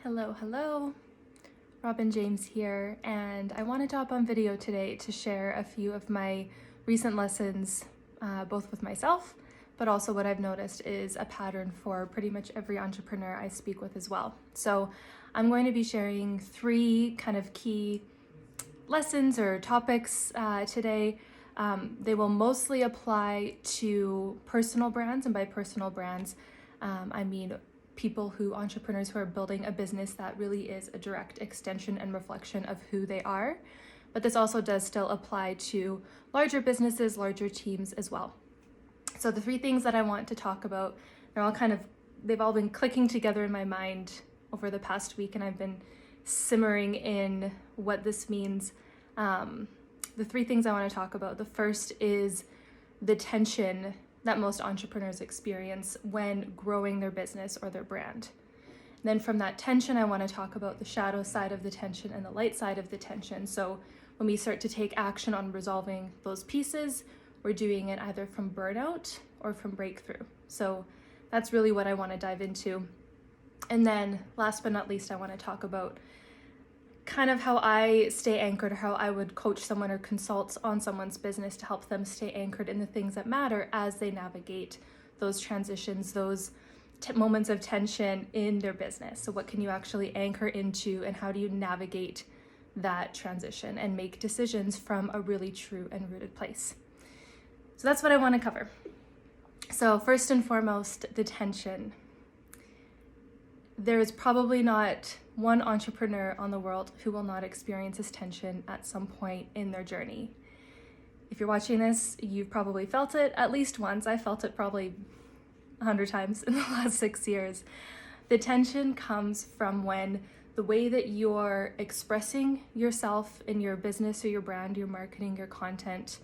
Hello. Robin James here, and I wanted to hop on video today to share a few of my recent lessons, both with myself, but also what I've noticed is a pattern for pretty much every entrepreneur I speak with as well. So I'm going to be sharing 3 kind of key lessons or topics today. They will mostly apply to personal brands, and by personal brands, I mean entrepreneurs who are building a business that really is a direct extension and reflection of who they are. But this also does still apply to larger businesses, larger teams as well. So the 3 things that I want to talk about, they've all been clicking together in my mind over the past week, and I've been simmering in what this means. The 3 things I want to talk about, the first is the tension that most entrepreneurs experience when growing their business or their brand. Then from that tension, I want to talk about the shadow side of the tension and the light side of the tension. So when we start to take action on resolving those pieces, we're doing it either from burnout or from breakthrough. So that's really what I want to dive into. And then last but not least, I want to talk about kind of how I stay anchored, or how I would coach someone or consult on someone's business to help them stay anchored in the things that matter as they navigate those transitions, those moments of tension in their business. So what can you actually anchor into, and how do you navigate that transition and make decisions from a really true and rooted place? So that's what I want to cover. So first and foremost, the tension. There is probably not one entrepreneur on the world who will not experience this tension at some point in their journey. If you're watching this, you've probably felt it at least once. I felt it probably 100 times in the last 6 years. The tension comes from when the way that you're expressing yourself in your business or your brand, your marketing, your content,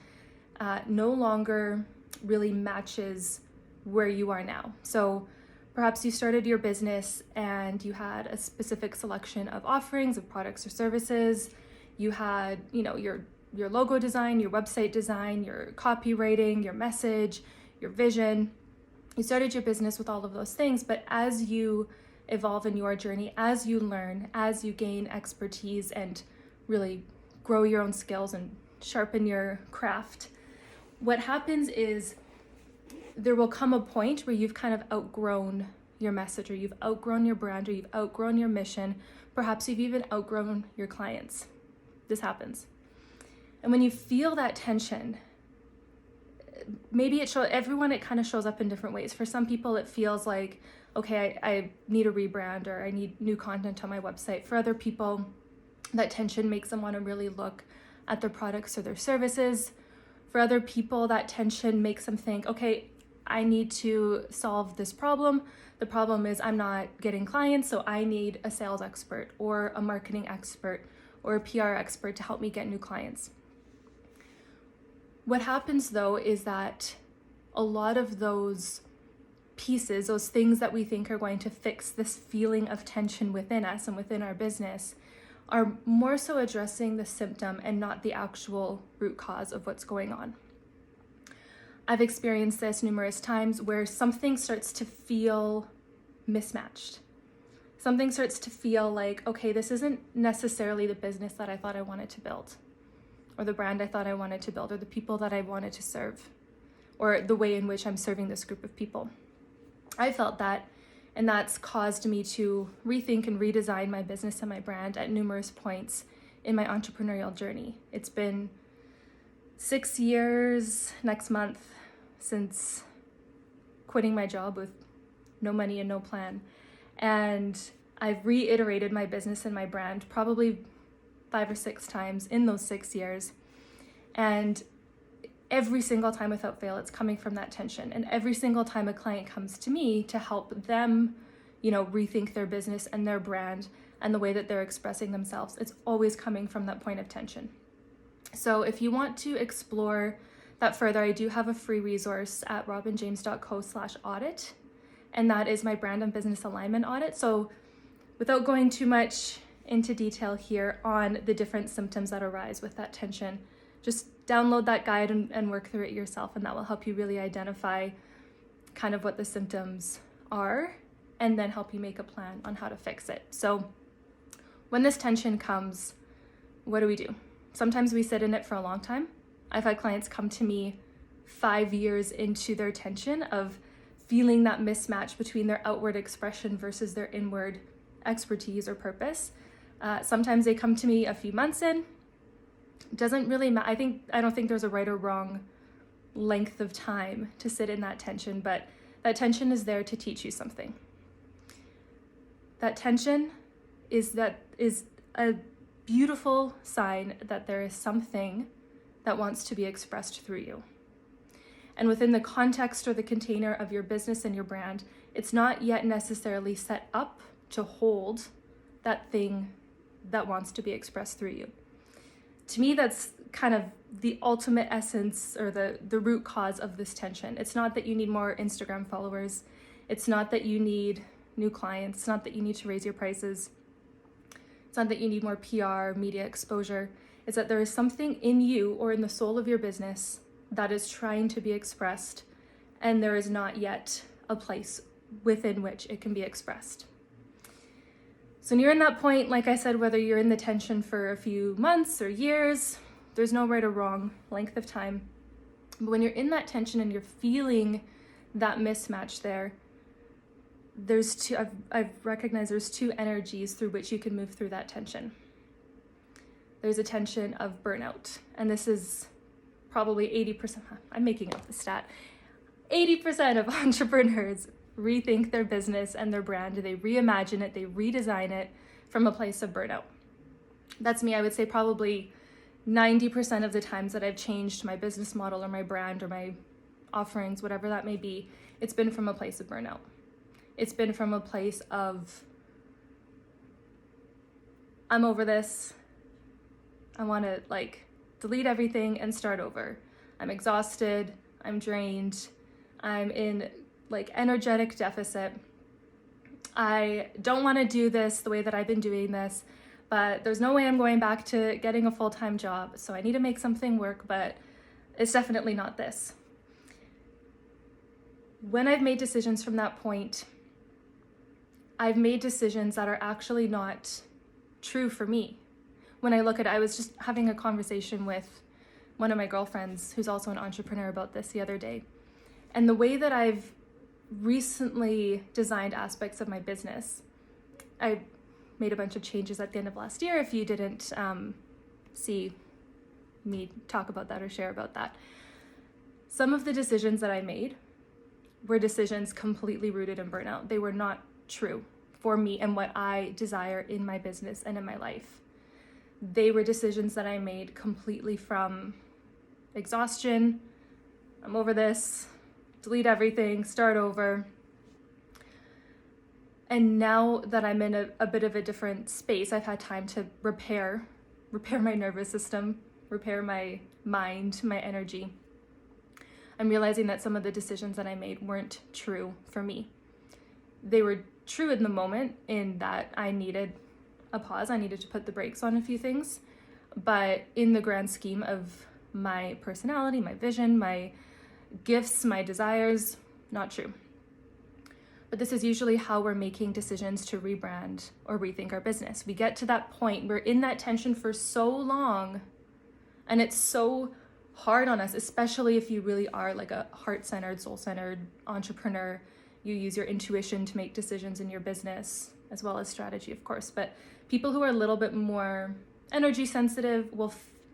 no longer really matches where you are now. So perhaps you started your business and you had a specific selection of offerings, of products or services. You had, your logo design, your website design, your copywriting, your message, your vision. You started your business with all of those things, but as you evolve in your journey, as you learn, as you gain expertise and really grow your own skills and sharpen your craft, what happens is there will come a point where you've kind of outgrown your message, or you've outgrown your brand, or you've outgrown your mission. Perhaps you've even outgrown your clients. This happens. And when you feel that tension, maybe it kind of shows up in different ways. For some people, it feels like, okay, I need a rebrand, or I need new content on my website. For other people, that tension makes them want to really look at their products or their services. For other people, that tension makes them think, okay, I need to solve this problem. The problem is I'm not getting clients, so I need a sales expert or a marketing expert or a PR expert to help me get new clients. What happens though is that a lot of those pieces, those things that we think are going to fix this feeling of tension within us and within our business, are more so addressing the symptom and not the actual root cause of what's going on. I've experienced this numerous times where something starts to feel mismatched. Something starts to feel like, okay, this isn't necessarily the business that I thought I wanted to build, or the brand I thought I wanted to build, or the people that I wanted to serve, or the way in which I'm serving this group of people. I felt that, and that's caused me to rethink and redesign my business and my brand at numerous points in my entrepreneurial journey. It's been 6 years next month since quitting my job with no money and no plan. And I've reiterated my business and my brand probably 5 or 6 times in those 6 years. And every single time without fail, it's coming from that tension. And every single time a client comes to me to help them, rethink their business and their brand and the way that they're expressing themselves, it's always coming from that point of tension. So if you want to explore that further, I do have a free resource at robinjames.co/audit, and that is my brand and business alignment audit. So without going too much into detail here on the different symptoms that arise with that tension, just download that guide and work through it yourself, and that will help you really identify kind of what the symptoms are and then help you make a plan on how to fix it. So when this tension comes, what do? Sometimes we sit in it for a long time. I've had clients come to me 5 years into their tension of feeling that mismatch between their outward expression versus their inward expertise or purpose. Sometimes they come to me a few months in. Doesn't really matter. I don't think there's a right or wrong length of time to sit in that tension, but that tension is there to teach you something. That tension is a beautiful sign that there is something that wants to be expressed through you. And within the context or the container of your business and your brand, it's not yet necessarily set up to hold that thing that wants to be expressed through you. To me, that's kind of the ultimate essence or the root cause of this tension. It's not that you need more Instagram followers. It's not that you need new clients. It's not that you need to raise your prices. It's not that you need more PR, media exposure. It's that there is something in you or in the soul of your business that is trying to be expressed, and there is not yet a place within which it can be expressed. So when you're in that point, like I said, whether you're in the tension for a few months or years, there's no right or wrong length of time. But when you're in that tension and you're feeling that mismatch there, I've recognized there's two energies through which you can move through that tension. There's a tension of burnout, and this is probably 80%, I'm making up the stat, 80% of entrepreneurs rethink their business and their brand. They reimagine it, they redesign it from a place of burnout. That's me. I would say probably 90% of the times that I've changed my business model or my brand or my offerings, whatever that may be, it's been from a place of burnout. It's been from a place of, I'm over this. I want to delete everything and start over. I'm exhausted. I'm drained. I'm in energetic deficit. I don't want to do this the way that I've been doing this, but there's no way I'm going back to getting a full-time job. So I need to make something work, but it's definitely not this. When I've made decisions from that point, I've made decisions that are actually not true for me. When I look at it, I was just having a conversation with one of my girlfriends who's also an entrepreneur about this the other day. And the way that I've recently designed aspects of my business, I made a bunch of changes at the end of last year. If you didn't see me talk about that or share about that, some of the decisions that I made were decisions completely rooted in burnout. They were not true for me and what I desire in my business and in my life. They were decisions that I made completely from exhaustion. I'm over this. Delete everything, start over. And now that I'm in a bit of a different space, I've had time to repair my nervous system, repair my mind, my energy. I'm realizing that some of the decisions that I made weren't true for me. They were true in the moment in that I needed a pause. I needed to put the brakes on a few things. But in the grand scheme of my personality, my vision, my gifts, my desires, not true. But this is usually how we're making decisions to rebrand or rethink our business. We get to that point, we're in that tension for so long, and it's so hard on us, especially if you really are a heart-centered, soul-centered entrepreneur. You use your intuition to make decisions in your business, as well as strategy, of course. But people who are a little bit more energy sensitive,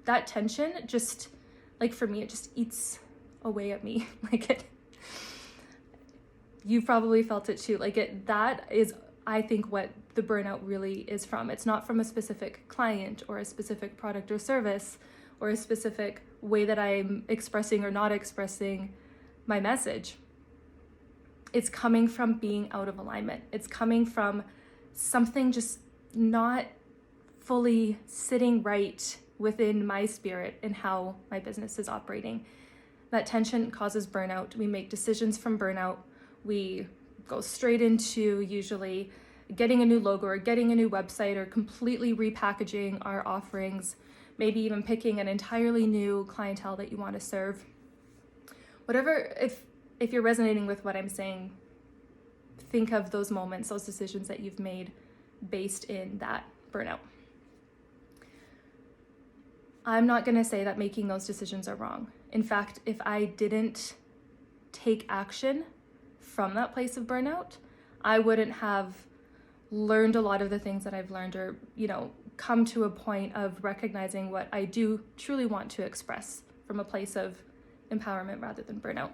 that tension just, for me, it just eats away at me. You've probably felt it too. That is, I think, what the burnout really is from. It's not from a specific client or a specific product or service or a specific way that I'm expressing or not expressing my message. It's coming from being out of alignment. It's coming from something just not fully sitting right within my spirit and how my business is operating. That tension causes burnout. We make decisions from burnout. We go straight into usually getting a new logo or getting a new website or completely repackaging our offerings, maybe even picking an entirely new clientele that you want to serve. Whatever, if you're resonating with what I'm saying, think of those moments, those decisions that you've made based in that burnout. I'm not going to say that making those decisions are wrong. In fact, if I didn't take action from that place of burnout, I wouldn't have learned a lot of the things that I've learned, or, come to a point of recognizing what I do truly want to express from a place of empowerment rather than burnout.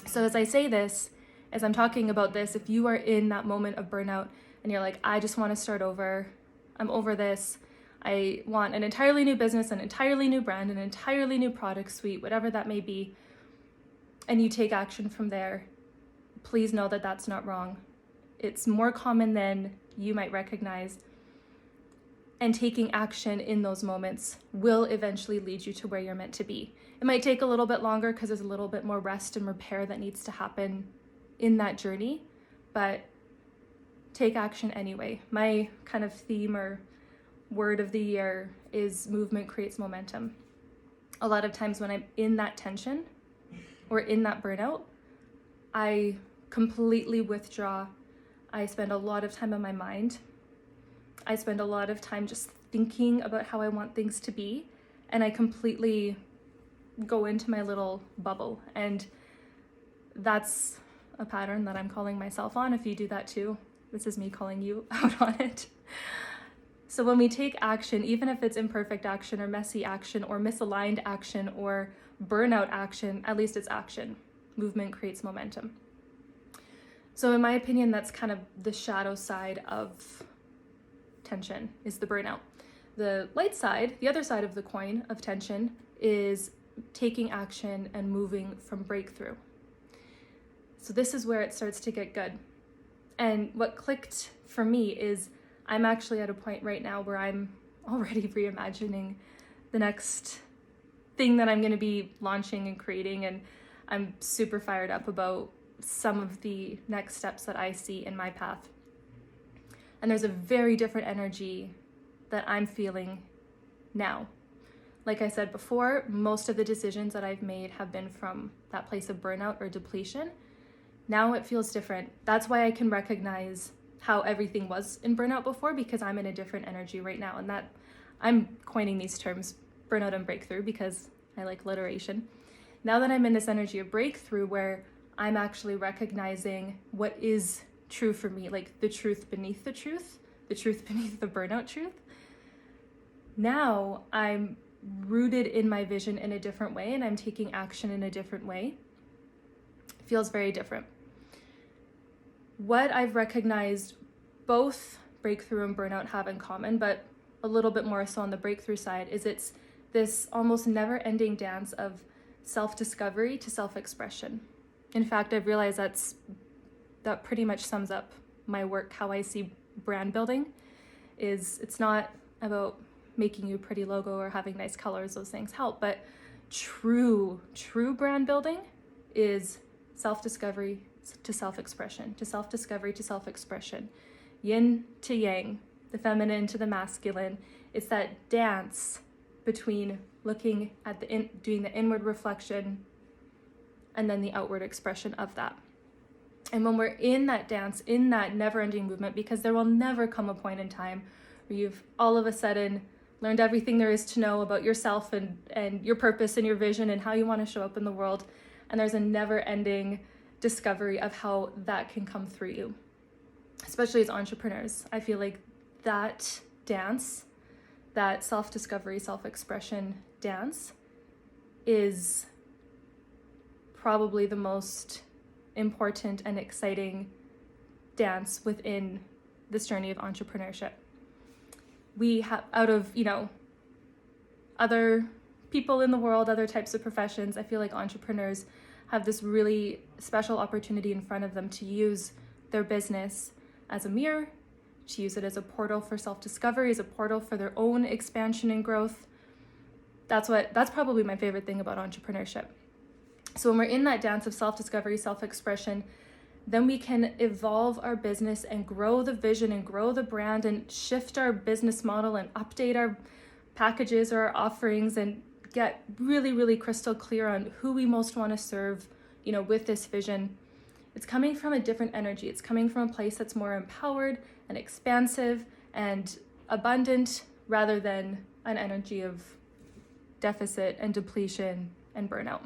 So as I say this, as I'm talking about this, if you are in that moment of burnout and you're like, I just want to start over, I'm over this, I want an entirely new business, an entirely new brand, an entirely new product suite, whatever that may be, and you take action from there, please know that that's not wrong. It's more common than you might recognize. And taking action in those moments will eventually lead you to where you're meant to be. It might take a little bit longer because there's a little bit more rest and repair that needs to happen in that journey, but take action anyway. My kind of theme or word of the year is movement creates momentum. A lot of times when I'm in that tension or in that burnout, I completely withdraw. I spend a lot of time on my mind. I spend a lot of time just thinking about how I want things to be, and I completely go into my little bubble. And that's a pattern that I'm calling myself on. If you do that too, this is me calling you out on it. So when we take action, even if it's imperfect action or messy action or misaligned action or burnout action, at least it's action. Movement creates momentum. So in my opinion, that's kind of the shadow side of tension, is the burnout. The light side, the other side of the coin of tension, is taking action and moving from breakthrough. So this is where it starts to get good. And what clicked for me is I'm actually at a point right now where I'm already reimagining the next thing that I'm going to be launching and creating, and I'm super fired up about some of the next steps that I see in my path. And there's a very different energy that I'm feeling now. Like I said before, most of the decisions that I've made have been from that place of burnout or depletion. Now it feels different. That's why I can recognize how everything was in burnout before, because I'm in a different energy right now. And that I'm coining these terms, burnout and breakthrough, because I like alliteration. Now that I'm in this energy of breakthrough where I'm actually recognizing what is true for me, like the truth beneath the truth beneath the burnout truth. Now I'm rooted in my vision in a different way, and I'm taking action in a different way. It feels very different. What I've recognized both breakthrough and burnout have in common, but a little bit more so on the breakthrough side, is it's this almost never-ending dance of self-discovery to self-expression. In fact, I've realized that pretty much sums up my work. How I see brand building is, it's not about making you a pretty logo or having nice colors. Those things help, but true brand building is self-discovery to self-expression, to self-discovery to self-expression, yin to yang, the feminine to the masculine. It's that dance between looking at doing the inward reflection and then the outward expression of that. And when we're in that dance, in that never-ending movement, because there will never come a point in time where you've all of a sudden learned everything there is to know about yourself and your purpose and your vision and how you want to show up in the world. And there's a never-ending discovery of how that can come through you, especially as entrepreneurs. I feel like that dance, that self-discovery, self-expression dance, is probably the most important and exciting dance within this journey of entrepreneurship. We have, out of, other people in the world, other types of professions, I feel like entrepreneurs have this really special opportunity in front of them to use their business as a mirror, to use it as a portal for self-discovery, as a portal for their own expansion and growth. That's probably my favorite thing about entrepreneurship. So when we're in that dance of self-discovery, self-expression, then we can evolve our business and grow the vision and grow the brand and shift our business model and update our packages or our offerings and get really, really crystal clear on who we most want to serve, with this vision. It's coming from a different energy. It's coming from a place that's more empowered and expansive and abundant rather than an energy of deficit and depletion and burnout.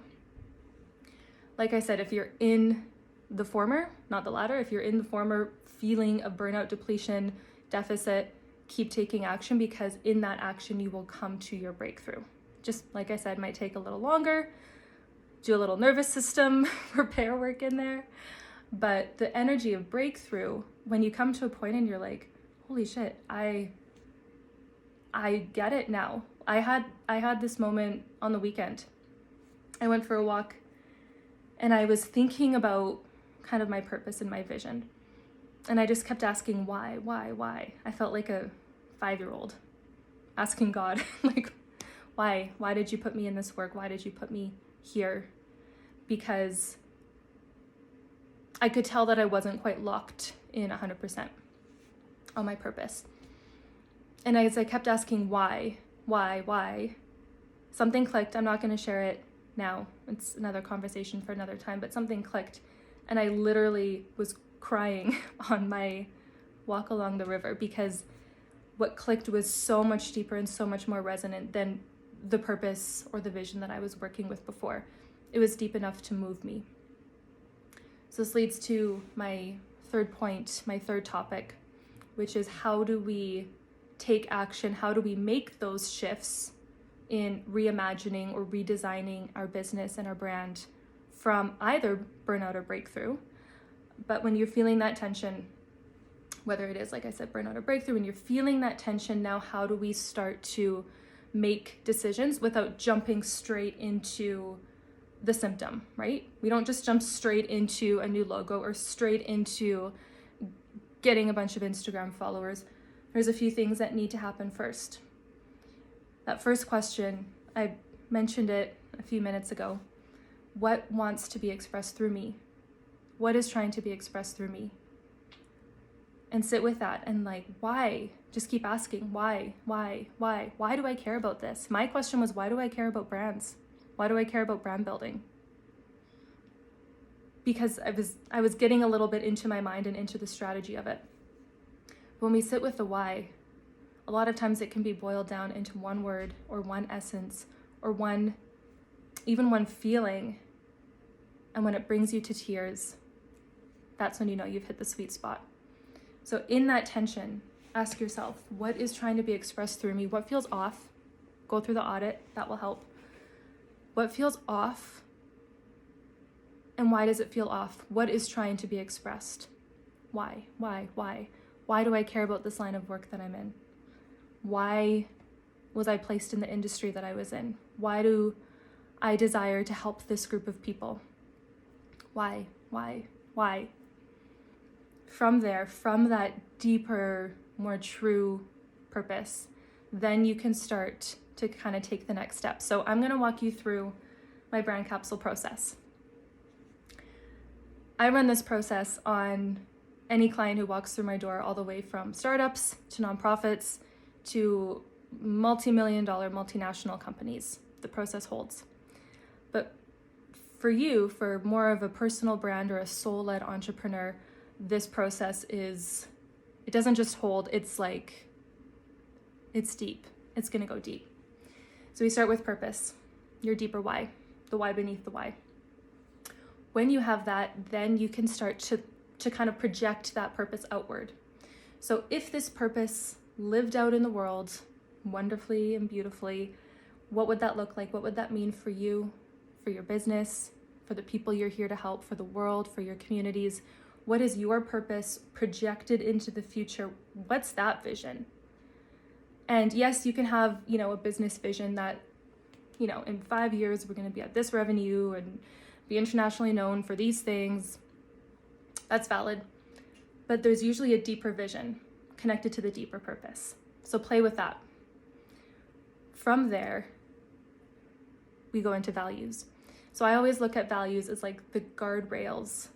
Like I said, if you're in the former, not the latter, if you're in the former feeling of burnout, depletion, deficit, keep taking action, because in that action you will come to your breakthrough. Just like I said, might take a little longer, do a little nervous system repair work in there. But the energy of breakthrough, when you come to a point and you're like, holy shit, I get it now. I had this moment on the weekend. I went for a walk and I was thinking about kind of my purpose and my vision. And I just kept asking why? I felt like a 5-year-old asking God, like, why did you put me in this work? Why did you put me here? Because I could tell that I wasn't quite locked in 100% on my purpose. And as I kept asking why, something clicked. I'm not going to share it now. It's another conversation for another time, but something clicked. And I literally was crying on my walk along the river, because what clicked was so much deeper and so much more resonant than the purpose or the vision that I was working with before. It was deep enough to move me. So this leads to my third point, my third topic, which is how do we take action? How do we make those shifts in reimagining or redesigning our business and our brand from either burnout or breakthrough? But when you're feeling that tension, whether it is, like I said, burnout or breakthrough, when you're feeling that tension, now how do we start to make decisions without jumping straight into the symptom, right? We don't just jump straight into a new logo or straight into getting a bunch of Instagram followers. There's a few things that need to happen first. That first question, I mentioned it a few minutes ago. What wants to be expressed through me? What is trying to be expressed through me? And sit with that and like, why? Just keep asking, why? Why do I care about this? My question was, why do I care about brands? Why do I care about brand building? Because I was getting a little bit into my mind and into the strategy of it. When we sit with the why, a lot of times it can be boiled down into one word or one essence or even one feeling. And when it brings you to tears, that's when you know you've hit the sweet spot. So in that tension, ask yourself, what is trying to be expressed through me? What feels off? Go through the audit, that will help. What feels off? And why does it feel off? What is trying to be expressed? Why? Why do I care about this line of work that I'm in? Why was I placed in the industry that I was in? Why do I desire to help this group of people? Why? From there, from that deeper, more true purpose, then you can start to kind of take the next step. So I'm going to walk you through my brand capsule process. I run this process on any client who walks through my door, all the way from startups to nonprofits to multi-million-dollar multinational companies. The process holds. But for you, for more of a personal brand or a soul-led entrepreneur, this process it doesn't just hold, it's deep. It's going to go deep. So we start with purpose, your deeper why, the why beneath the why. When you have that, then you can start to kind of project that purpose outward. So if this purpose lived out in the world wonderfully and beautifully, what would that look like? What would that mean for you, for your business, for the people you're here to help, for the world, for your communities? What is your purpose projected into the future? What's that vision? And yes, you can have, a business vision that, in 5 years, we're going to be at this revenue and be internationally known for these things. That's valid. But there's usually a deeper vision connected to the deeper purpose. So play with that. From there, we go into values. So I always look at values as like the guardrails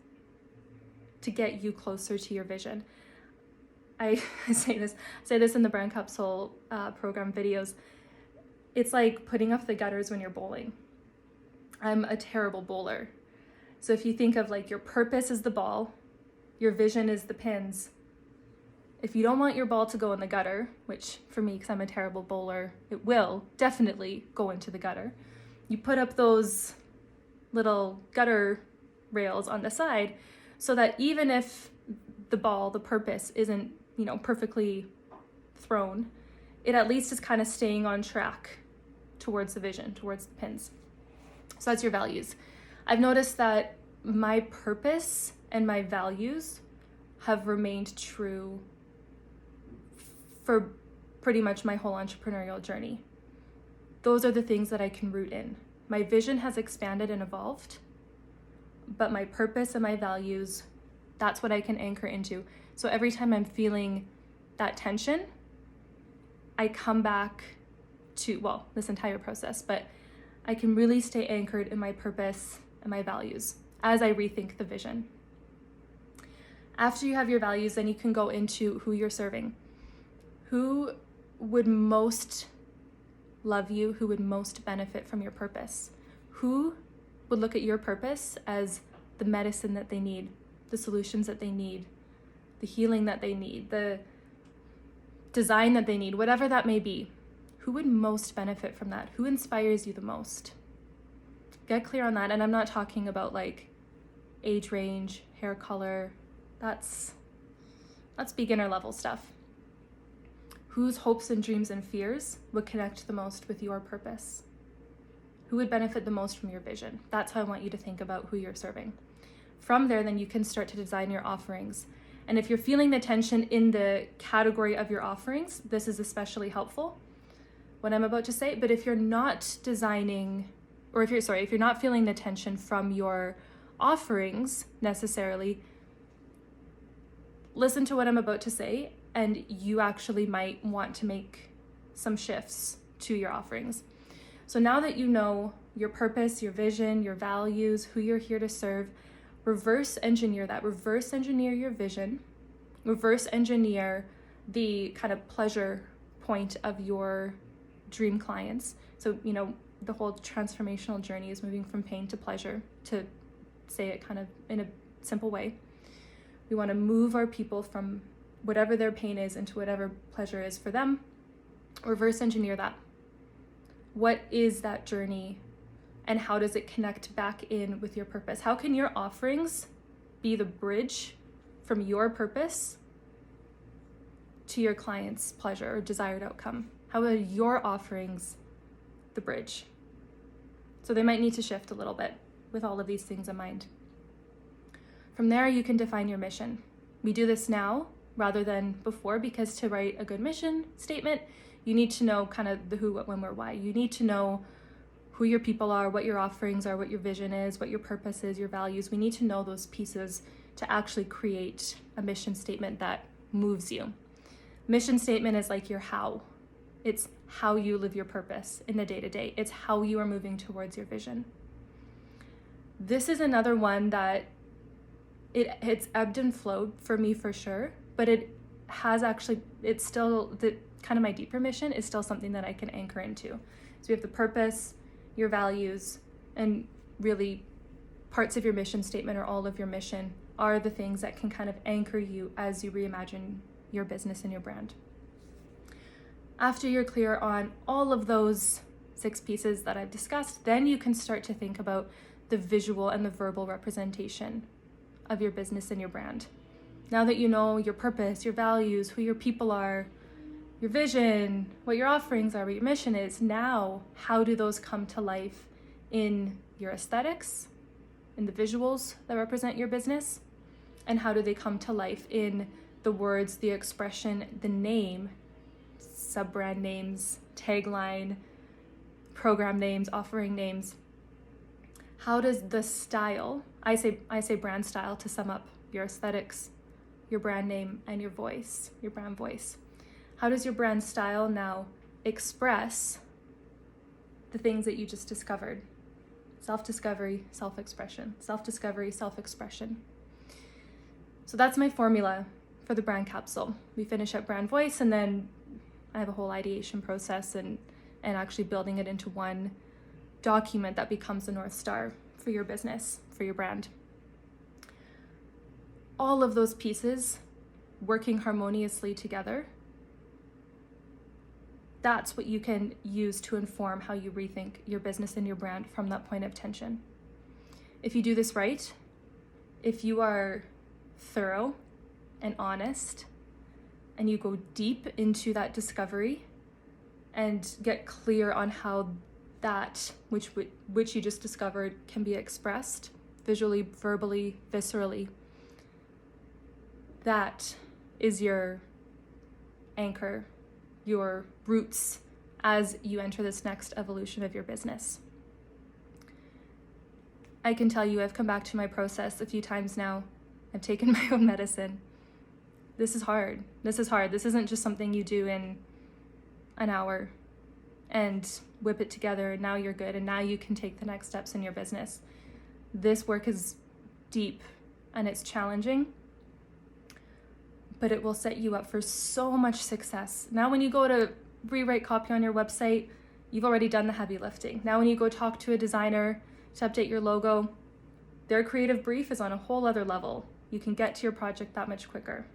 to get you closer to your vision. I say this in the Brand Capsule program videos. It's like putting up the gutters when you're bowling. I'm a terrible bowler. So if you think of like your purpose is the ball, your vision is the pins. If you don't want your ball to go in the gutter, which for me, because I'm a terrible bowler, it will definitely go into the gutter, you put up those little gutter rails on the side so that even if the ball, the purpose, isn't, perfectly thrown, it at least is kind of staying on track towards the vision, towards the pins. So that's your values. I've noticed that my purpose and my values have remained true for pretty much my whole entrepreneurial journey. Those are the things that I can root in. My vision has expanded and evolved, but my purpose and my values, that's what I can anchor into. So every time I'm feeling that tension, I come back to, this entire process, but I can really stay anchored in my purpose and my values as I rethink the vision. After you have your values, then you can go into who you're serving. Who would most love you? Who would most benefit from your purpose? Who would look at your purpose as the medicine that they need, the solutions that they need, the healing that they need, the design that they need, whatever that may be? Who would most benefit from that? Who inspires you the most? Get clear on that. And I'm not talking about like age range, hair color. That's beginner level stuff. Whose hopes and dreams and fears would connect the most with your purpose? Who would benefit the most from your vision? That's how I want you to think about who you're serving. From there, then you can start to design your offerings. And if you're feeling the tension in the category of your offerings, this is especially helpful, what I'm about to say. But if you're not designing, or if you're not feeling the tension from your offerings necessarily, listen to what I'm about to say, and you actually might want to make some shifts to your offerings. So now that you know your purpose, your vision, your values, who you're here to serve, reverse engineer that. Reverse engineer your vision. Reverse engineer the kind of pleasure point of your dream clients. So, the whole transformational journey is moving from pain to pleasure, to say it kind of in a simple way. We want to move our people from whatever their pain is into whatever pleasure is for them. Reverse engineer that. What is that journey, and how does it connect back in with your purpose? How can your offerings be the bridge from your purpose to your client's pleasure or desired outcome? How are your offerings the bridge? So they might need to shift a little bit with all of these things in mind. From there, you can define your mission. We do this now rather than before, because to write a good mission statement, you need to know kind of the who, what, when, where, why. You need to know who your people are, what your offerings are, what your vision is, what your purpose is, your values. We need to know those pieces to actually create a mission statement that moves you. Mission statement is like your how. It's how you live your purpose in the day-to-day. It's how you are moving towards your vision. This is another one that it's ebbed and flowed for me for sure, but it's still the kind of my deeper mission is still something that I can anchor into. So we have the purpose, your values, and really parts of your mission statement or all of your mission are the things that can kind of anchor you as you reimagine your business and your brand. After you're clear on all of those 6 pieces that I've discussed, then you can start to think about the visual and the verbal representation of your business and your brand. Now that you know your purpose, your values, who your people are, your vision, what your offerings are, what your mission is, now how do those come to life in your aesthetics, in the visuals that represent your business, and how do they come to life in the words, the expression, the name, sub-brand names, tagline, program names, offering names? How does the style, I say brand style to sum up your aesthetics, your brand name, and your voice, your brand voice. How does your brand style now express the things that you just discovered? Self-discovery, self-expression, self-discovery, self-expression. So that's my formula for the brand capsule. We finish at brand voice, and then I have a whole ideation process and actually building it into one document that becomes the North Star for your business. for your brand. All of those pieces working harmoniously together, that's what you can use to inform how you rethink your business and your brand from that point of tension. If you do this right, if you are thorough and honest, and you go deep into that discovery and get clear on how that which you just discovered can be expressed visually, verbally, viscerally, that is your anchor, your roots as you enter this next evolution of your business. I can tell you I've come back to my process a few times now. I've taken my own medicine. This is hard. This isn't just something you do in an hour and whip it together and now you're good and now you can take the next steps in your business. This work is deep and it's challenging, but it will set you up for so much success. Now when you go to rewrite copy on your website, you've already done the heavy lifting. Now when you go talk to a designer to update your logo, their creative brief is on a whole other level. You can get to your project that much quicker.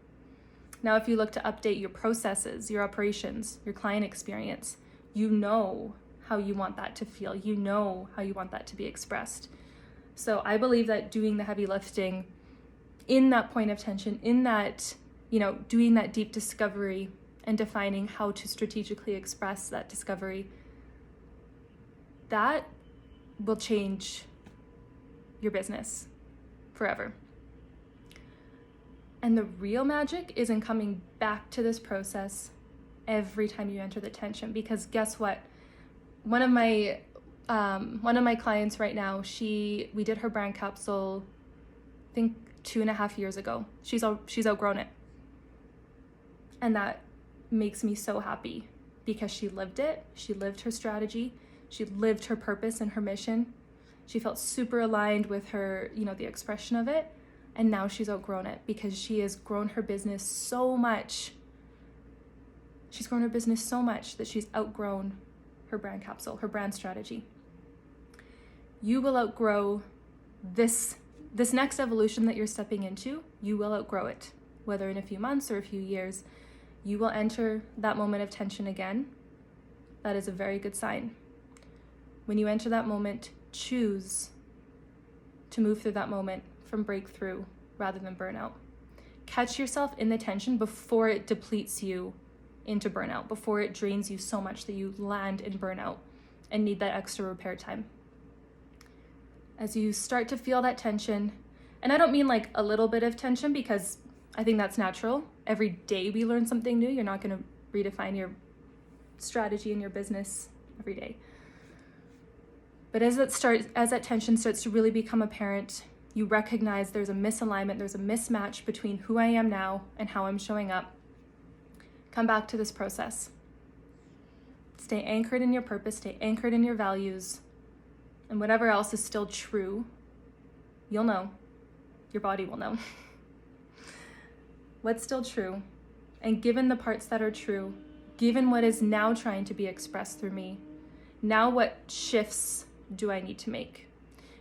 Now if you look to update your processes, your operations, your client experience, you know how you want that to feel. You know how you want that to be expressed. So I believe that doing the heavy lifting in that point of tension, in that, doing that deep discovery and defining how to strategically express that discovery, that will change your business forever. And the real magic is in coming back to this process every time you enter the tension, because guess what? One of my clients right now, we did her brand capsule, I think 2.5 years ago. She's outgrown it. And that makes me so happy because she lived it. She lived her strategy. She lived her purpose and her mission. She felt super aligned with her, the expression of it. And now she's outgrown it because she has grown her business so much. She's grown her business so much that she's outgrown her brand capsule, her brand strategy. You will outgrow this next evolution that you're stepping into. You will outgrow it, whether in a few months or a few years. You will enter that moment of tension again. That is a very good sign. When you enter that moment, choose to move through that moment from breakthrough rather than burnout. Catch yourself in the tension before it depletes you into burnout, before it drains you so much that you land in burnout and need that extra repair time. As you start to feel that tension, and I don't mean like a little bit of tension because I think that's natural. Every day we learn something new. You're not going to redefine your strategy in your business every day. But as that tension starts to really become apparent, you recognize there's a misalignment, there's a mismatch between who I am now and how I'm showing up. Come back to this process. Stay anchored in your purpose, stay anchored in your values, and whatever else is still true, you'll know. Your body will know. What's still true, and given the parts that are true, given what is now trying to be expressed through me, now what shifts do I need to make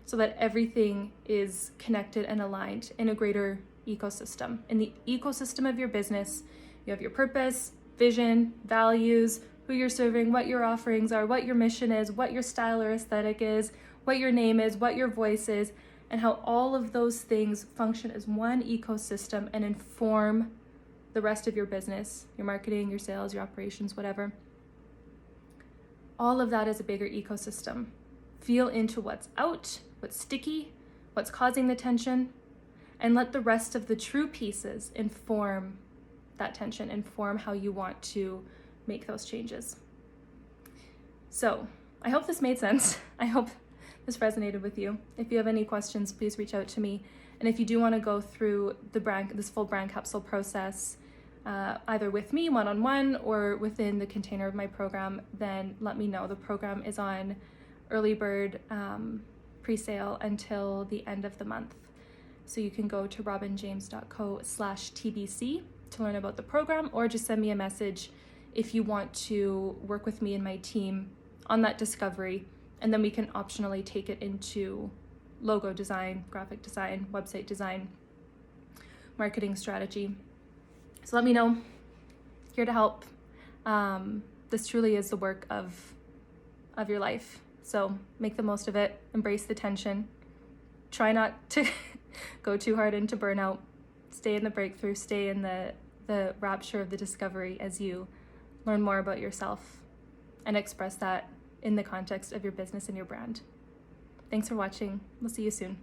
so that everything is connected and aligned in a greater ecosystem? In the ecosystem of your business, you have your purpose, vision, values, who you're serving, what your offerings are, what your mission is, what your style or aesthetic is, what your name is, what your voice is, and how all of those things function as one ecosystem and inform the rest of your business, your marketing, your sales, your operations, whatever. All of that is a bigger ecosystem. Feel into what's out, what's sticky, what's causing the tension, and let the rest of the true pieces inform that tension, inform how you want to make those changes. So I hope this made sense. I hope this resonated with you. If you have any questions, please reach out to me. And if you do want to go through this full brand capsule process, either with me one-on-one or within the container of my program, then let me know. The program is on early bird pre-sale until the end of the month. So you can go to robinjames.co/TBC to learn about the program, or just send me a message if you want to work with me and my team on that discovery, and then we can optionally take it into logo design, graphic design, website design, marketing strategy. So let me know. Here to help. This truly is the work of your life. So make the most of it. Embrace the tension. Try not to go too hard into burnout. Stay in the breakthrough. Stay in the rapture of the discovery as you learn more about yourself and express that in the context of your business and your brand. Thanks for watching. We'll see you soon.